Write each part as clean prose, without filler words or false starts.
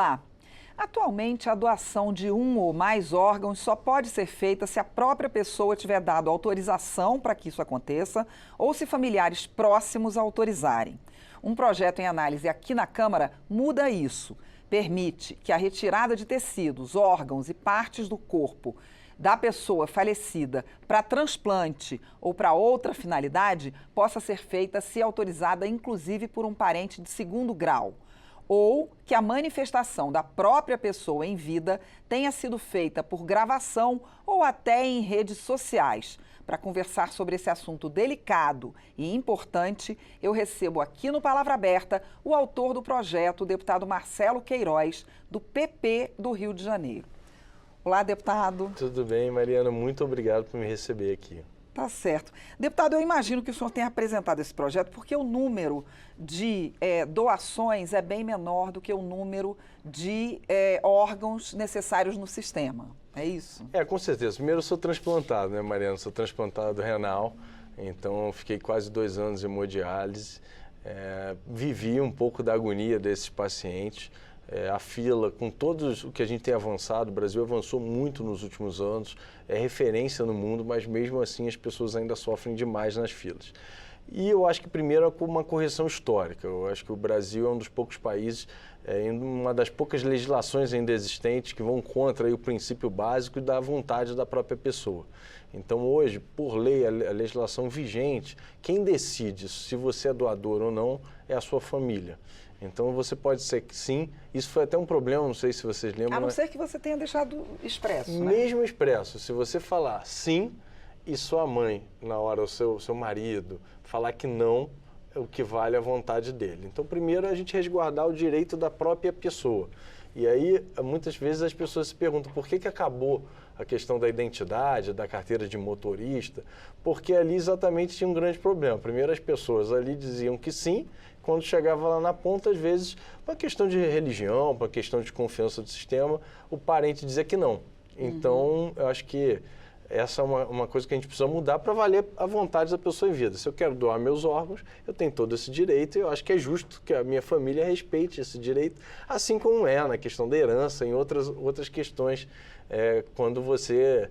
Olá! Atualmente, a doação de um ou mais órgãos só pode ser feita se a própria pessoa tiver dado autorização para que isso aconteça ou se familiares próximos autorizarem. Um projeto em análise aqui na Câmara muda isso. Permite que a retirada de tecidos, órgãos e partes do corpo da pessoa falecida para transplante ou para outra finalidade possa ser feita se autorizada inclusive por um parente de segundo grau, ou que a manifestação da própria pessoa em vida tenha sido feita por gravação ou até em redes sociais. Para conversar sobre esse assunto delicado e importante, eu recebo aqui no Palavra Aberta o autor do projeto, o deputado Marcelo Queiroz, do PP do Rio de Janeiro. Olá, deputado. Tudo bem, Mariana, muito obrigado por me receber aqui. Tá certo. Deputado, eu imagino que o senhor tenha apresentado esse projeto porque o número de doações é bem menor do que o número de órgãos necessários no sistema. É isso? Com certeza. Primeiro, eu sou transplantado, né, Mariana? Sou transplantado renal, então fiquei quase 2 anos em hemodiálise. Vivi um pouco da agonia desses pacientes. A fila, com todos o que a gente tem avançado, o Brasil avançou muito nos últimos anos, é referência no mundo, mas mesmo assim as pessoas ainda sofrem demais nas filas. E eu acho que primeiro é uma correção histórica. Eu acho que o Brasil é um dos poucos países, uma das poucas legislações ainda existentes que vão contra aí o princípio básico da vontade da própria pessoa. Então hoje, por lei, a legislação vigente, quem decide se você é doador ou não é a sua família. Então você pode ser que sim, isso foi até um problema, não sei se vocês lembram. A não ser que você tenha deixado expresso, né? Mesmo expresso, se você falar sim e sua mãe, na hora, o seu marido, falar que não, o que vale é a vontade dele. Então primeiro a gente resguardar o direito da própria pessoa. E aí, muitas vezes as pessoas se perguntam por que acabou a questão da identidade, da carteira de motorista, porque ali exatamente tinha um grande problema. Primeiro as pessoas ali diziam que sim, quando chegava lá na ponta, às vezes, por uma questão de religião, por uma questão de confiança do sistema, o parente dizia que não. Então, eu acho que essa é uma coisa que a gente precisa mudar para valer a vontade da pessoa em vida. Se eu quero doar meus órgãos, eu tenho todo esse direito e eu acho que é justo que a minha família respeite esse direito, assim como é na questão da herança, em outras questões, quando você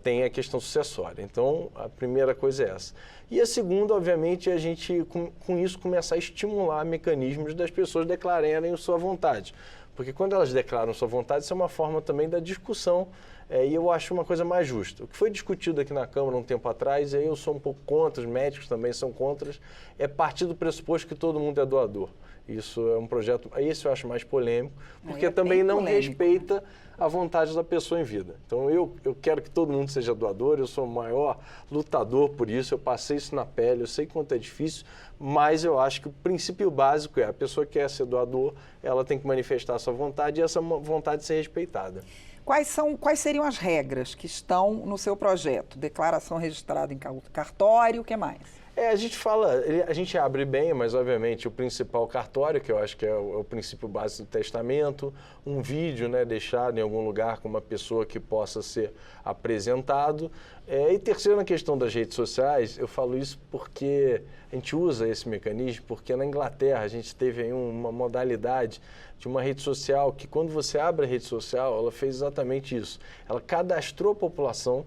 tem a questão sucessória. Então, a primeira coisa é essa. E a segunda, obviamente, é a gente, com isso, começar a estimular mecanismos das pessoas declararem a sua vontade. Porque quando elas declaram sua vontade, isso é uma forma também da discussão, e eu acho uma coisa mais justa. O que foi discutido aqui na Câmara um tempo atrás, e aí eu sou um pouco contra, os médicos também são contra, é partir do pressuposto que todo mundo é doador. Isso é um projeto, esse eu acho mais polêmico, porque também não respeita a vontade da pessoa em vida. Então eu quero que todo mundo seja doador, eu sou o maior lutador por isso, eu passei isso na pele, eu sei quanto é difícil, mas eu acho que o princípio básico é a pessoa que quer ser doador, ela tem que manifestar a sua vontade e essa vontade ser respeitada. Quais seriam as regras que estão no seu projeto? Declaração registrada em cartório, o que mais? A gente abre bem, mas obviamente o principal cartório, que eu acho que é o princípio básico do testamento, um vídeo, né, deixado em algum lugar com uma pessoa que possa ser apresentado. E terceiro, na questão das redes sociais, eu falo isso porque a gente usa esse mecanismo, porque na Inglaterra a gente teve aí uma modalidade de uma rede social que quando você abre a rede social, ela fez exatamente isso. Ela cadastrou a população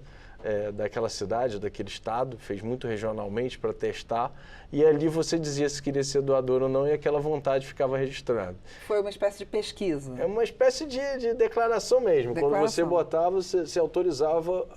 daquela cidade, daquele estado, fez muito regionalmente para testar, e ali você dizia se queria ser doador ou não e aquela vontade ficava registrada. Foi uma espécie de pesquisa? É uma espécie de declaração mesmo. Quando você botava, você autorizava,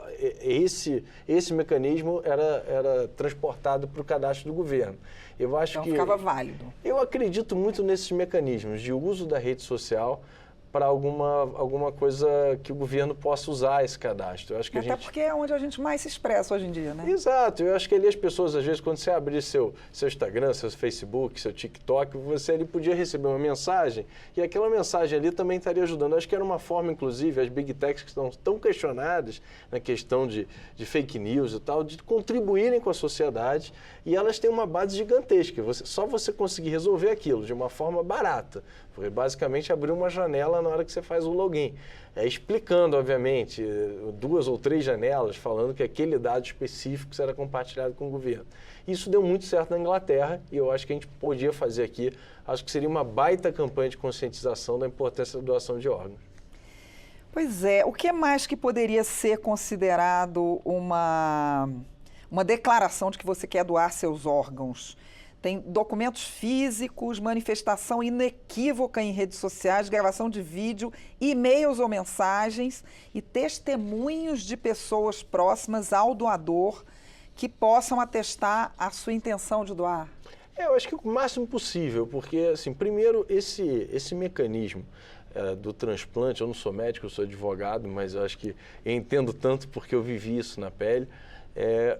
esse mecanismo era transportado para o cadastro do governo. Eu acho então que ficava válido. Eu acredito muito nesses mecanismos de uso da rede social para alguma coisa que o governo possa usar esse cadastro. Eu acho que Até porque é onde a gente mais se expressa hoje em dia, né? Exato. Eu acho que ali as pessoas, às vezes, quando você abrir seu Instagram, seu Facebook, seu TikTok, você ali podia receber uma mensagem e aquela mensagem ali também estaria ajudando. Eu acho que era uma forma, inclusive, as big techs que estão tão questionadas na questão de fake news e tal, de contribuírem com a sociedade e elas têm uma base gigantesca. Só você conseguir resolver aquilo de uma forma barata. Foi basicamente abrir uma janela fila na hora que você faz o login. Explicando, obviamente, 2 ou 3 janelas falando que aquele dado específico será compartilhado com o governo. Isso deu muito certo na Inglaterra e eu acho que a gente podia fazer aqui. Acho que seria uma baita campanha de conscientização da importância da doação de órgãos. Pois é, o que mais que poderia ser considerado uma declaração de que você quer doar seus órgãos? Tem documentos físicos, manifestação inequívoca em redes sociais, gravação de vídeo, e-mails ou mensagens e testemunhos de pessoas próximas ao doador que possam atestar a sua intenção de doar. Eu acho que o máximo possível, porque, assim, primeiro, esse mecanismo do transplante, eu não sou médico, eu sou advogado, mas eu acho que eu entendo tanto porque eu vivi isso na pele.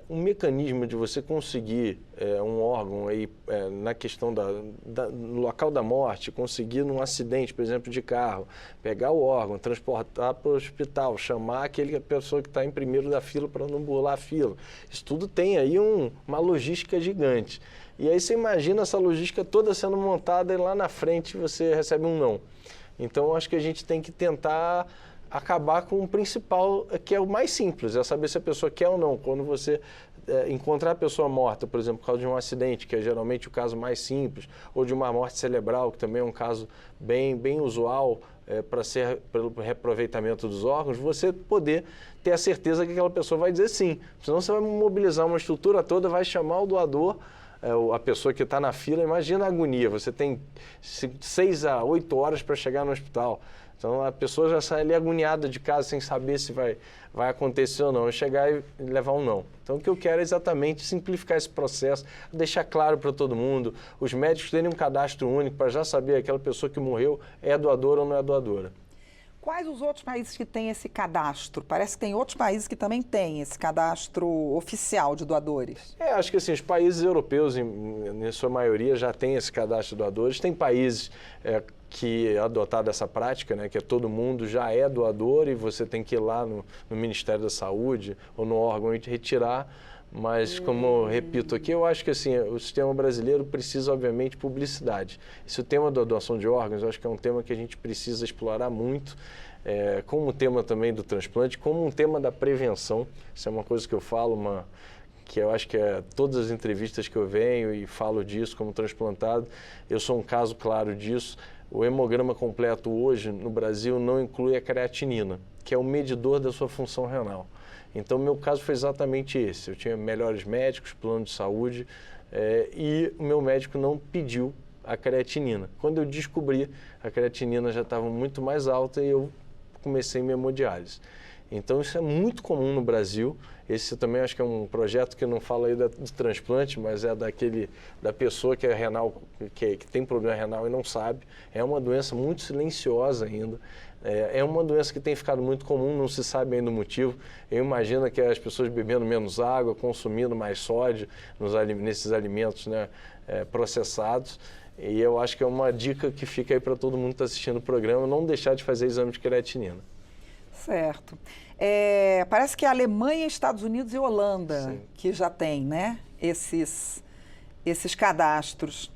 Um mecanismo de você conseguir um órgão aí, na questão no local da morte, conseguir num acidente, por exemplo, de carro, pegar o órgão, transportar para o hospital, chamar aquela pessoa que está em primeiro da fila para não burlar a fila. Isso tudo tem aí uma logística gigante. E aí você imagina essa logística toda sendo montada e lá na frente você recebe um não. Então, acho que a gente tem que tentar acabar com o principal, que é o mais simples, é saber se a pessoa quer ou não. Quando você encontrar a pessoa morta, por exemplo, por causa de um acidente, que é geralmente o caso mais simples, ou de uma morte cerebral, que também é um caso bem usual para ser pelo reaproveitamento dos órgãos, você poder ter a certeza que aquela pessoa vai dizer sim. Senão você vai mobilizar uma estrutura toda, vai chamar o doador, a pessoa que está na fila. Imagina a agonia, você tem 6 a 8 horas para chegar no hospital. Então a pessoa já sai ali agoniada de casa sem saber se vai acontecer ou não, e chegar e levar um não. Então o que eu quero é exatamente simplificar esse processo, deixar claro para todo mundo, os médicos terem um cadastro único para já saber aquela pessoa que morreu é doadora ou não é doadora. Quais os outros países que têm esse cadastro? Parece que tem outros países que também têm esse cadastro oficial de doadores. Acho que assim, os países europeus, em sua maioria, já têm esse cadastro de doadores. Tem países que adotaram essa prática, né, que todo mundo já é doador e você tem que ir lá no Ministério da Saúde ou no órgão e retirar. Mas, como eu repito aqui, eu acho que assim, o sistema brasileiro precisa, obviamente, de publicidade. Esse tema da doação de órgãos, eu acho que é um tema que a gente precisa explorar muito, como o tema também do transplante, como um tema da prevenção. Isso é uma coisa que eu falo, que eu acho que todas as entrevistas que eu venho e falo disso como transplantado, eu sou um caso claro disso. O hemograma completo hoje no Brasil não inclui a creatinina, que é o medidor da sua função renal. Então, o meu caso foi exatamente esse. Eu tinha melhores médicos, plano de saúde, e o meu médico não pediu a creatinina. Quando eu descobri, a creatinina já estava muito mais alta e eu comecei minha hemodiálise. Então, isso é muito comum no Brasil. Esse também acho que é um projeto que não fala aí do transplante, mas é da pessoa que é renal, que tem problema renal e não sabe. É uma doença muito silenciosa ainda. É uma doença que tem ficado muito comum, não se sabe ainda o motivo. Eu imagino que as pessoas bebendo menos água, consumindo mais sódio nesses alimentos, né, processados. E eu acho que é uma dica que fica aí para todo mundo que está assistindo o programa, não deixar de fazer exame de creatinina. Certo. Parece que a Alemanha, Estados Unidos e Holanda, sim, que já tem, né, esses cadastros.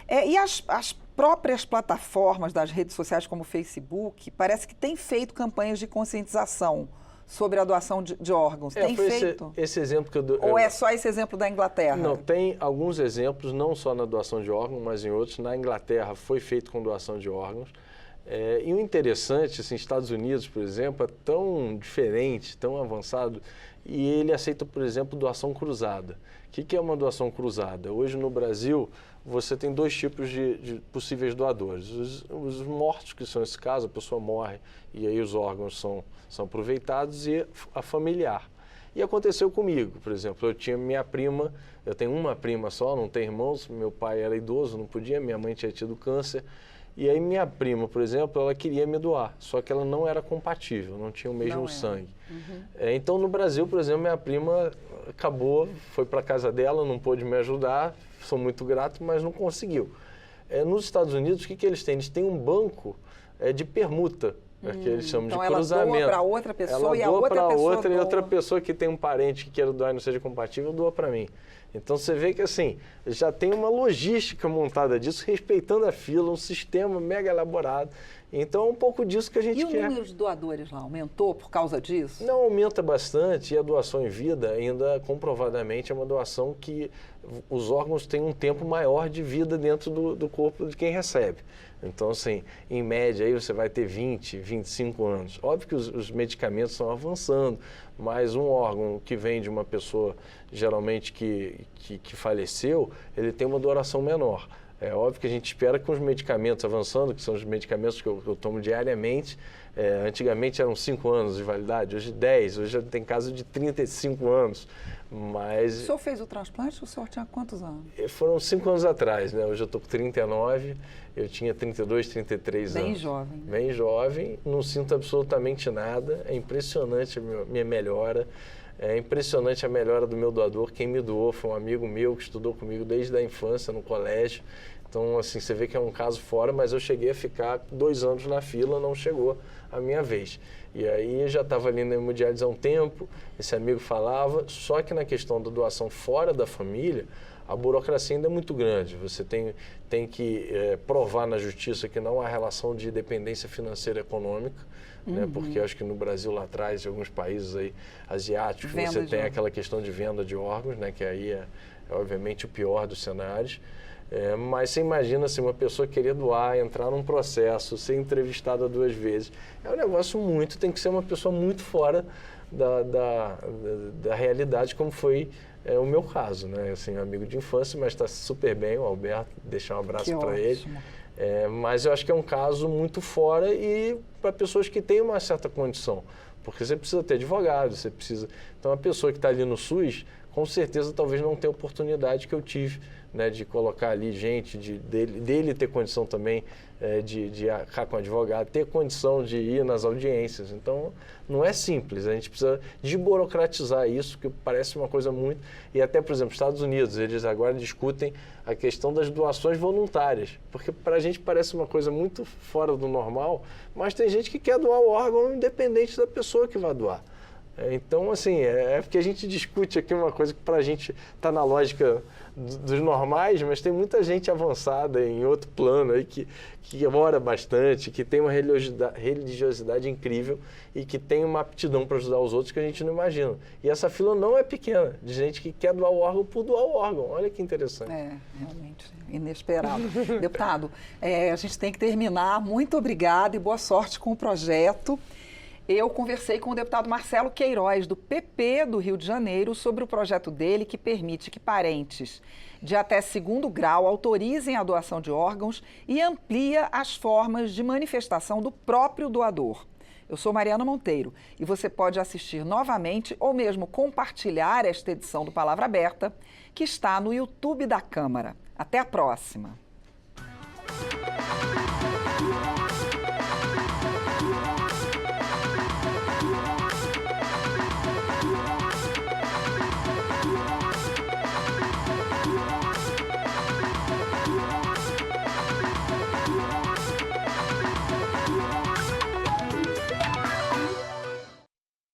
E as próprias plataformas das redes sociais, como o Facebook, parece que têm feito campanhas de conscientização sobre a doação de órgãos. Tem feito? Esse exemplo que eu dou... Ou é só esse exemplo da Inglaterra? Não, tem alguns exemplos, não só na doação de órgãos, mas em outros. Na Inglaterra foi feito com doação de órgãos. E o interessante, assim, Estados Unidos, por exemplo, é tão diferente, tão avançado, e ele aceita, por exemplo, doação cruzada. O que é uma doação cruzada? Hoje no Brasil, você tem 2 tipos de possíveis doadores. Os mortos, que são esse caso, a pessoa morre e aí os órgãos são aproveitados, e a familiar. E aconteceu comigo, por exemplo, eu tinha minha prima, eu tenho uma prima só, não tenho irmãos, meu pai era idoso, não podia, minha mãe tinha tido câncer. E aí minha prima, por exemplo, ela queria me doar, só que ela não era compatível, não tinha o mesmo sangue. Uhum. Então, no Brasil, por exemplo, minha prima foi para a casa dela, não pôde me ajudar, sou muito grato, mas não conseguiu. Nos Estados Unidos, o que eles têm? Eles têm um banco de permuta, que eles chamam de cruzamento. Ela doa para outra pessoa e a outra pessoa doa. E outra pessoa que tem um parente que queira doar e não seja compatível, doa para mim. Então, você vê que, assim, já tem uma logística montada disso, respeitando a fila, um sistema mega elaborado. Então, é um pouco disso que a gente quer. E o número de doadores lá aumentou por causa disso? Não, aumenta bastante, e a doação em vida ainda comprovadamente é uma doação que os órgãos têm um tempo maior de vida dentro do corpo de quem recebe. Então, assim, em média, aí você vai ter 20, 25 anos. Óbvio que os medicamentos estão avançando, mas um órgão que vem de uma pessoa, geralmente, que faleceu, ele tem uma duração menor. É óbvio que a gente espera que com os medicamentos avançando, que são os medicamentos que eu tomo diariamente, antigamente eram 5 anos de validade, hoje 10, hoje tem caso de 35 anos. Mas o senhor fez o transplante? O senhor tinha quantos anos? Foram 5 anos atrás, né? Hoje eu estou com 39, eu tinha 32, 33 anos. Bem jovem. Bem jovem, não sinto absolutamente nada, é impressionante a minha melhora. É impressionante a melhora do meu doador. Quem me doou foi um amigo meu que estudou comigo desde a infância no colégio. Então, assim, você vê que é um caso fora, mas eu cheguei a ficar 2 anos na fila, não chegou a minha vez. E aí eu já estava ali na hemodiálise há um tempo, esse amigo falava, só que na questão da doação fora da família, a burocracia ainda é muito grande. Você tem que provar na justiça que não há relação de dependência financeira e econômica, né? Porque acho que no Brasil lá atrás, em alguns países aí asiáticos, você tem aquela questão de venda de órgãos, né? Que aí é obviamente o pior dos cenários. Mas você imagina assim, uma pessoa querer doar, entrar num processo, ser entrevistada 2 vezes. É um negócio tem que ser uma pessoa muito fora da realidade, como foi o meu caso, né? Assim, amigo de infância, mas está super bem, o Alberto, deixar um abraço para ele. Mas eu acho que é um caso muito fora e para pessoas que têm uma certa condição, porque você precisa ter advogado, você precisa... Então, a pessoa que está ali no SUS, com certeza, talvez não tenha a oportunidade que eu tive, né, de colocar ali gente, dele ter condição também de ficar com advogado, ter condição de ir nas audiências. Então, não é simples, a gente precisa desburocratizar isso, que parece uma coisa muito... E até, por exemplo, Estados Unidos, eles agora discutem a questão das doações voluntárias, porque para a gente parece uma coisa muito fora do normal, mas tem gente que quer doar o órgão independente da pessoa que vai doar. Então, assim, porque a gente discute aqui uma coisa que para a gente está na lógica dos normais, mas tem muita gente avançada em outro plano aí que ora bastante, que tem uma religiosidade incrível e que tem uma aptidão para ajudar os outros que a gente não imagina. E essa fila não é pequena, de gente que quer doar o órgão por doar o órgão. Olha que interessante. Realmente inesperado. Deputado, a gente tem que terminar. Muito obrigada e boa sorte com o projeto. Eu conversei com o deputado Marcelo Queiroz, do PP do Rio de Janeiro, sobre o projeto dele que permite que parentes de até 2º grau autorizem a doação de órgãos e amplia as formas de manifestação do próprio doador. Eu sou Mariana Monteiro e você pode assistir novamente ou mesmo compartilhar esta edição do Palavra Aberta, que está no YouTube da Câmara. Até a próxima!